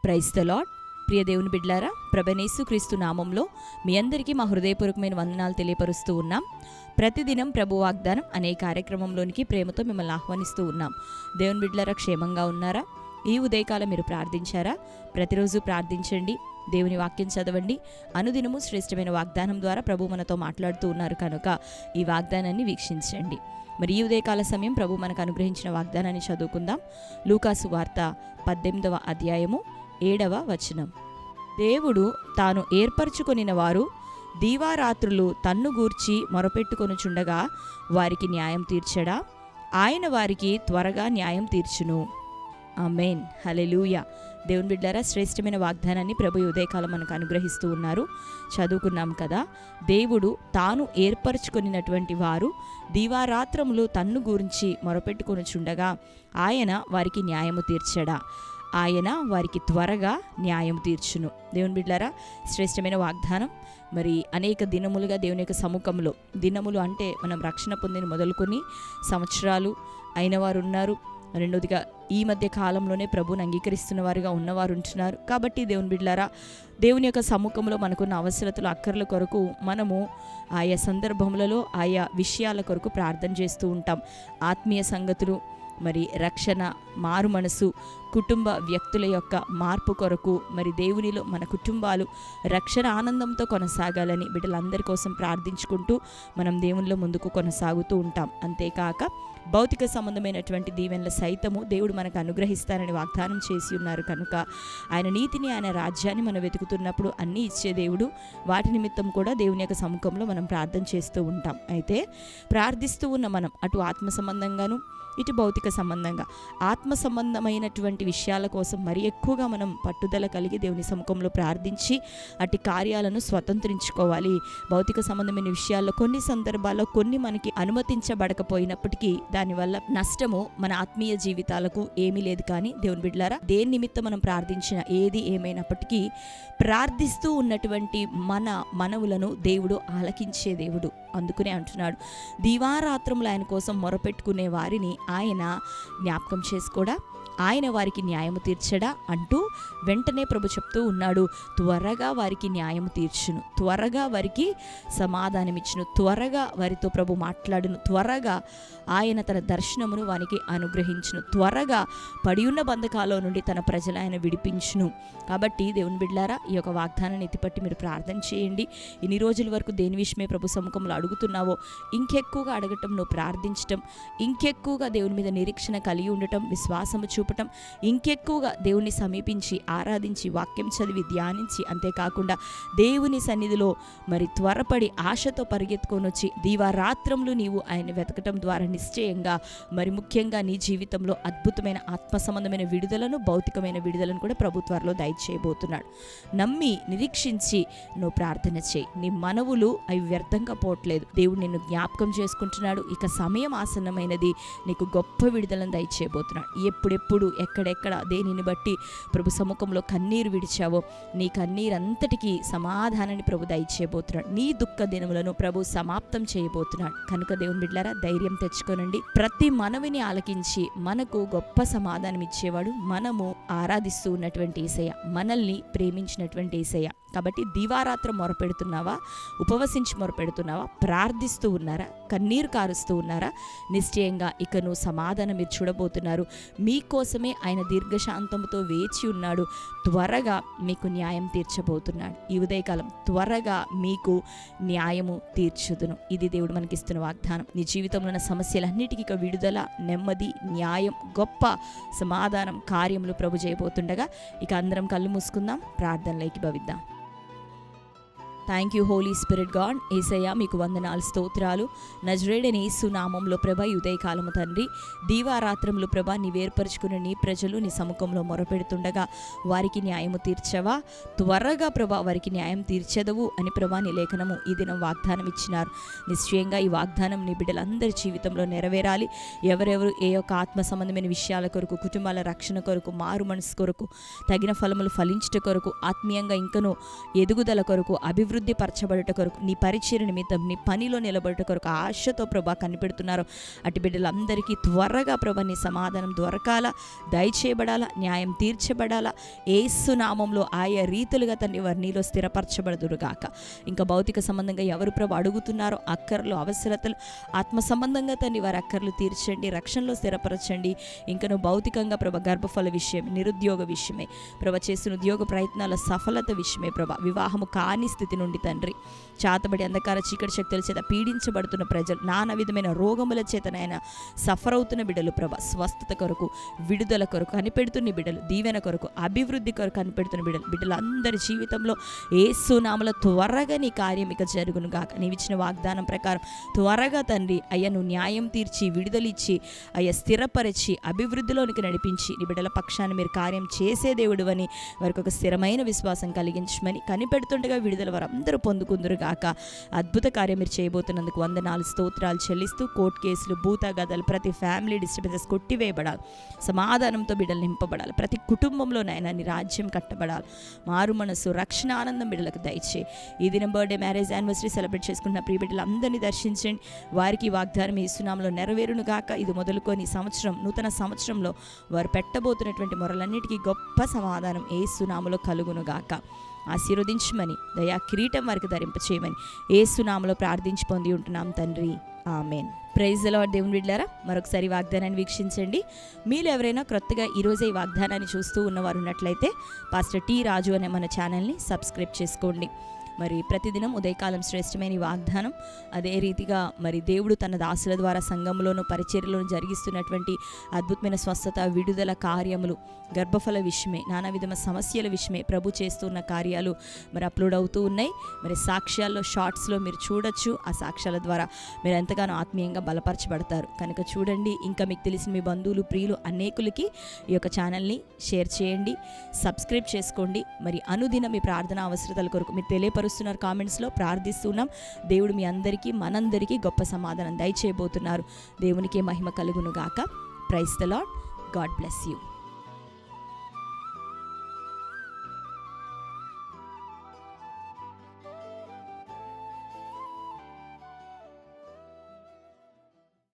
Praise the lord. ప్రియ దేవుని బిడ్లారా, ప్రభువైన క్రీస్తు నామంలో మీ అందరికీ మా హృదయపూర్వకమైన వందనాలు తెలియపరుస్తూ ఉన్నాం. ప్రతిదినం ప్రభు వాగ్దానం అనే కార్యక్రమంలోనికి ప్రేమతో మిమ్మల్ని ఆహ్వానిస్తూ ఉన్నాం. దేవుని బిడ్లారా, క్షేమంగా ఉన్నారా? ఈ ఉదయకాలం మీరు ప్రార్థించారా? ప్రతిరోజు ప్రార్థించండి, దేవుని వాక్యం చదవండి. అనుదినము శ్రేష్టమైన వాగ్దానం ద్వారా ప్రభు మనతో మాట్లాడుతూ ఉన్నారు కనుక ఈ వాగ్దానాన్ని వీక్షించండి. మరి ఈ ఉదయకాల సమయం ప్రభు మనకు అనుగ్రహించిన వాగ్దానాన్ని చదువుకుందాం. లూకాసు వార్త 18వ అధ్యాయము 7వ వచనం. దేవుడు తాను ఏర్పరచుకొనిన వారు దీవారాత్రులు తన్ను గూర్చి మొరపెట్టుకొనుచుండగా వారికి న్యాయం తీర్చడా? ఆయన వారికి త్వరగా న్యాయం తీర్చును. ఆమేన్, హల్లెలూయా. దేవుని బిడ్డారా, శ్రేష్టమైన వాగ్దానాన్ని ప్రభు ఉదయకాలం మనకు అనుగ్రహిస్తూ ఉన్నారు. చదువుకున్నాం కదా, దేవుడు తాను ఏర్పరచుకొనినటువంటి వారు దీవారాత్రములు తన్ను గురించి మొరపెట్టుకొనుచుండగా ఆయన వారికి న్యాయము తీర్చడా? ఆయన వారికి త్వరగా న్యాయం తీర్చును. దేవుని బిడ్డారా, శ్రేష్టమైన వాగ్దానం. మరి అనేక దినములుగా దేవుని యొక్క సముఖంలో, దినములు అంటే మనం రక్షణ పొందిన మొదలుకొని సంవత్సరాలు అయిన వారు ఉన్నారు. రెండోదిగా ఈ మధ్య కాలంలోనే ప్రభుని అంగీకరిస్తున్న వారుగా ఉన్నవారు ఉంటున్నారు. కాబట్టి దేవుని బిడ్డలారా, దేవుని యొక్క సముఖంలో మనకున్న అవసరతలు, అక్కర్ల కొరకు మనము ఆయా సందర్భములలో ఆయా విషయాల కొరకు ప్రార్థన చేస్తూ ఉంటాం. ఆత్మీయ సంగతులు, మరి రక్షణ, మారు మనసు, కుటుంబ వ్యక్తుల యొక్క మార్పు కొరకు, మరి దేవునిలో మన కుటుంబాలు రక్షణ ఆనందంతో కొనసాగాలని బిడ్డలందరి కోసం ప్రార్థించుకుంటూ మనం దేవునిలో ముందుకు కొనసాగుతూ ఉంటాం. అంతేకాక భౌతిక సంబంధమైనటువంటి దీవెనల సైతము దేవుడు మనకు అనుగ్రహిస్తారని వాగ్దానం చేసి ఉన్నారు కనుక ఆయన నీతిని, ఆయన రాజ్యాన్ని మనం వెతుకుతున్నప్పుడు అన్నీ ఇచ్చే దేవుడు. వాటి నిమిత్తం కూడా దేవుని యొక్క సముఖంలో మనం ప్రార్థన చేస్తూ ఉంటాం. అయితే ప్రార్థిస్తూ ఉన్న మనం అటు ఆత్మ సంబంధంగాను ఇటు భౌతిక సంబంధంగా, ఆత్మ సంబంధమైనటువంటి విషయాల కోసం మరి ఎక్కువగా మనం పట్టుదల కలిగి దేవుని సముఖంలో ప్రార్థించి అటు కార్యాలను స్వతంత్రించుకోవాలి. భౌతిక సంబంధమైన విషయాల్లో కొన్ని సందర్భాల్లో కొన్ని మనకి అనుమతించబడకపోయినప్పటికీ దానివల్ల నష్టము మన ఆత్మీయ జీవితాలకు ఏమీ లేదు. కానీ దేవుని బిడ్డలారా, దేని నిమిత్తం మనం ప్రార్థించిన ఏది ఏమైనప్పటికీ ప్రార్థిస్తూ ఉన్నటువంటి మన మనవులను దేవుడు ఆలకించే దేవుడు. అందుకనే అంటున్నాడు, దీవారాత్రములు ఆయన కోసం మొరపెట్టుకునే వారిని ఆయన జ్ఞాపకం చేసుకోడా? ఆయన వారికి న్యాయము తీర్చడా అంటూ వెంటనే ప్రభు చెప్తూ ఉన్నాడు, త్వరగా వారికి న్యాయము తీర్చును, త్వరగా వారికి సమాధానమిచ్చును, త్వరగా వారితో ప్రభు మాట్లాడును, త్వరగా ఆయన తన దర్శనమును వారికి అనుగ్రహించును, త్వరగా పడియున్న బంధకాల నుండి తన ప్రజలు ఆయన విడిపించును. కాబట్టి దేవుని బిడ్డలారా, ఈ యొక్క వాగ్దానాన్ని ఎత్తిపట్టి మీరు ప్రార్థన చేయండి. ఇన్ని రోజుల వరకు దేని విషయమే ప్రభు సముఖంలో అడుగుతున్నావో ఇంకెక్కువగా అడగటం, నువ్వు ప్రార్థించటం, ఇంకెక్కువగా దేవుని మీద నిరీక్షణ కలిగి ఉండటం, విశ్వాసము చూపటం, ఇంకెక్కువగా దేవుని సమీపించి ఆరాధించి వాక్యం చదివి ధ్యానించి, అంతేకాకుండా దేవుని సన్నిధిలో మరి త్వరపడి ఆశతో పరిగెత్తుకొని వచ్చి దీవారాత్రములు నీవు ఆయన వెతకటం ద్వారా నిశ్చయంగా మరి ముఖ్యంగా నీ జీవితంలో అద్భుతమైన ఆత్మ సంబంధమైన విడుదలను, భౌతికమైన విడుదలను కూడా ప్రభు త్వరలో దయచేయబోతున్నాడు. నమ్మి నిరీక్షించి నువ్వు ప్రార్థన చేయి. నీ మనవులు అవి వ్యర్థంగా పోవట్లేదు. దేవుడు నిన్ను జ్ఞాపకం చేసుకుంటున్నాడు. ఇక సమయం ఆసన్నమైనది. నీకు గొప్ప విడుదలను దయచేయబోతున్నాడు. ఎప్పుడెప్పుడు ఎక్కడెక్కడ దేనిని బట్టి ప్రభు సముఖంలో కన్నీరు విడిచావో నీ కన్నీరంతటికీ సమాధానాన్ని ప్రభు దయచేయబోతున్నాడు. నీ దుఃఖ దినములను ప్రభు సమాప్తం చేయబోతున్నాడు. కనుక దేవుని బిడ్డలారా, ధైర్యం తెచ్చుకోనండి. ప్రతి మనవిని ఆలకించి మనకు గొప్ప సమాధానం ఇచ్చేవాడు, మనము ఆరాధిస్తూ ఉన్నటువంటి యేసయ్య, మనల్ని ప్రేమించినటువంటి యేసయ్య. కాబట్టి దివారాత్రం మొరపెడుతున్నావా? ఉపవసించి మొరపెడుతున్నావా? ప్రార్థిస్తూ ఉన్నారా? కన్నీరు కారుస్తూ ఉన్నారా? నిశ్చయంగా ఇక నువ్వు సమాధానం మీరు చూడబోతున్నారు. మీకోసమే ఆయన దీర్ఘశాంతంతో వేచి ఉన్నాడు. త్వరగా మీకు న్యాయం తీర్చబోతున్నాడు. ఈ ఉదయకాలం త్వరగా మీకు న్యాయము తీర్చుదును. ఇది దేవుడు మనకిస్తున్న వాగ్దానం. నీ జీవితంలో ఉన్న సమస్యలన్నిటికీ ఇక విడుదల, నెమ్మది, న్యాయం, గొప్ప సమాధానం కార్యములు ప్రభు చేయబోతుండగా ఇక అందరం కళ్ళు మూసుకుందాం, ప్రార్థనలోకి భవిద్దాం. Thank you holy spirit god. యేసయ్య, మీకు వందనాలు, స్తోత్రాలు. నజరేయుడైన యేసు నామంలో ప్రభా, ఈ ఉదయకాలము తండ్రి, దీవారాత్రములు ప్రభా నీవేర్పరచుకుని నీ ప్రజలు నీ సముఖంలో మొరపెడుతుండగా వారికి న్యాయము తీర్చవా? త్వరగా ప్రభా వారికి న్యాయం తీర్చెదవు అని ప్రభా నీ లేఖనము ఈ దినం వాగ్దానం ఇచ్చినారు. నిశ్చయంగా ఈ వాగ్దానం నీ బిడ్డలందరి జీవితంలో నెరవేరాలి. ఎవరెవరు ఏ యొక్క ఆత్మ సంబంధమైన విషయాల కొరకు, కుటుంబాల రక్షణ కొరకు, మారు మనసు కొరకు, తగిన ఫలములు ఫలించుట కొరకు, ఆత్మీయంగా ఇంకను ఎదుగుదల కొరకు, అభివృద్ధి అభివృద్ధి పరచబడుట కొరకు, నీ పరిచర్య నిమిత్తం, నీ పనిలో నిలబడుట కొరకు ఆశతో ప్రభా కనిపెడుతున్నారు. అటు బిడ్డలందరికీ త్వరగా ప్రభా నీ సమాధానం దొరకాల, దయచేయబడాలా, న్యాయం తీర్చబడాలా. యేసు నామంలో ఆయా రీతులుగా తండ్రి వారు నీలో స్థిరపరచబడుదురుగాక. ఇంకా భౌతిక సంబంధంగా ఎవరు ప్రభు అడుగుతున్నారో అక్కర్లు, అవసరతలు, ఆత్మ సంబంధంగా తండ్రి వారి అక్కర్లు తీర్చండి, రక్షణలో స్థిరపరచండి. ఇంకా నువ్వు భౌతికంగా ప్రభ గర్భఫల విషయం, నిరుద్యోగ విషయమే ప్రభ, చేస్తున్న ఉద్యోగ ప్రయత్నాల సఫలత విషయమే ప్రభ, వివాహము కాని స్థితి నుండి తండ్రి, చాతబడి అంధకార చీకటి శక్తుల చేత పీడించబడుతున్న ప్రజలు, నానా విధమైన రోగముల చేతనైనా సఫర్ అవుతున్న బిడ్డలు ప్రభ, స్వస్థత కొరకు, విడుదల కొరకు కనిపెడుతున్న బిడ్డలు, దీవెన కొరకు, అభివృద్ధి కొరకు కనిపెడుతున్న బిడ్డలందరి జీవితంలో యేసు నామములో త్వరగా నీ కార్యం ఇక జరుగును గాక. నీవిచ్చిన వాగ్దానం ప్రకారం త్వరగా తండ్రి అయ్యా నువ్వు న్యాయం తీర్చి, విడుదలిచ్చి, అయ్యా స్థిరపరిచి, అభివృద్ధిలోనికి నడిపించి, నీ బిడ్డల పక్షాన్ని మీరు కార్యం చేసే దేవుడు అని వారికి ఒక స్థిరమైన విశ్వాసం కలిగించమని, కనిపెడుతుండగా విడుదల వారందరూ పొందుకుందరు గాక. అద్భుత కార్యం మీరు చేయబోతున్నందుకు వందనాలు, స్తోత్రాలు చెల్లిస్తూ, కోర్టు కేసులు, భూతగదాలు, ప్రతి ఫ్యామిలీ డిస్టర్బెన్సెస్ కొట్టివేయబడాలి, సమాధానంతో బిడ్డలు నింపబడాలి. ప్రతి కుటుంబంలో నాయన నీ రాజ్యం కట్టబడాలి. మారు మనసు, రక్షణ, ఆనందం బిడ్డలకు దయచే. ఈ దినం బర్త్డే, మ్యారేజ్, యానివర్సరీ సెలబ్రేట్ చేసుకున్న ప్రియ బిడ్డలందరినీ దర్శించండి. వారికి వాగ్దానం యేసు నామములో నెరవేరును గాక. ఇది మొదలుకొని సంవత్సరం, నూతన సంవత్సరంలో వారు పెట్టబోతున్నటువంటి మొరలన్నిటికీ గొప్ప సమాధానం యేసు నామములో కలుగును గాక. ఆశీర్వదించమని, దయా కిరీటం వారికి ధరింపచేయమని యేసు నామములో ప్రార్థించి పొంది ఉంటున్నాం తండ్రి, ఆమెన్. Praise the lord. దేవుని బిడ్డలారా, మరొకసారి వాగ్దానాన్ని వీక్షించండి. మీరు ఎవరైనా క్రొత్తగా ఈరోజే ఈ వాగ్దానాన్ని చూస్తూ ఉన్నవారు ఉన్నట్లయితే పాస్టర్ టి రాజు అనే మన ఛానల్ని సబ్స్క్రైబ్ చేసుకోండి. మరి ప్రతిదినం ఉదయకాలం శ్రేష్టమైన వాగ్దానం, అదే రీతిగా మరి దేవుడు తన దాసుల ద్వారా సంఘంలోను పరిచర్యలోను జరిగిస్తున్నటువంటి అద్భుతమైన స్వస్థత, విడుదల కార్యములు, గర్భఫల విషయమే, నానా విధమైన సమస్యల విషయమే ప్రభు చేస్తున్న కార్యాలు మరి అప్లోడ్ అవుతూ ఉన్నాయి. మరి సాక్ష్యాల్లో, షార్ట్స్లో మీరు చూడొచ్చు. ఆ సాక్ష్యాల ద్వారా మీరు ఎంతగానో ఆత్మీయంగా బలపరచబడతారు కనుక చూడండి. ఇంకా మీకు తెలిసిన మీ బంధువులు, ప్రియులు అనేకులకి ఈ యొక్క ఛానల్ని షేర్ చేయండి, సబ్స్క్రైబ్ చేసుకోండి. మరి అనుదిన మీ ప్రార్థన అవసరతల కొరకు మీరు తెలియపరుస్తున్నారు, కామెంట్స్లో ప్రార్థిస్తున్నాం. దేవుడు మీ అందరికీ, మనందరికీ గొప్ప సమాధానం దయచేయబోతున్నారు. దేవునికి మహిమ కలుగును గాక. Praise the Lord. God bless you.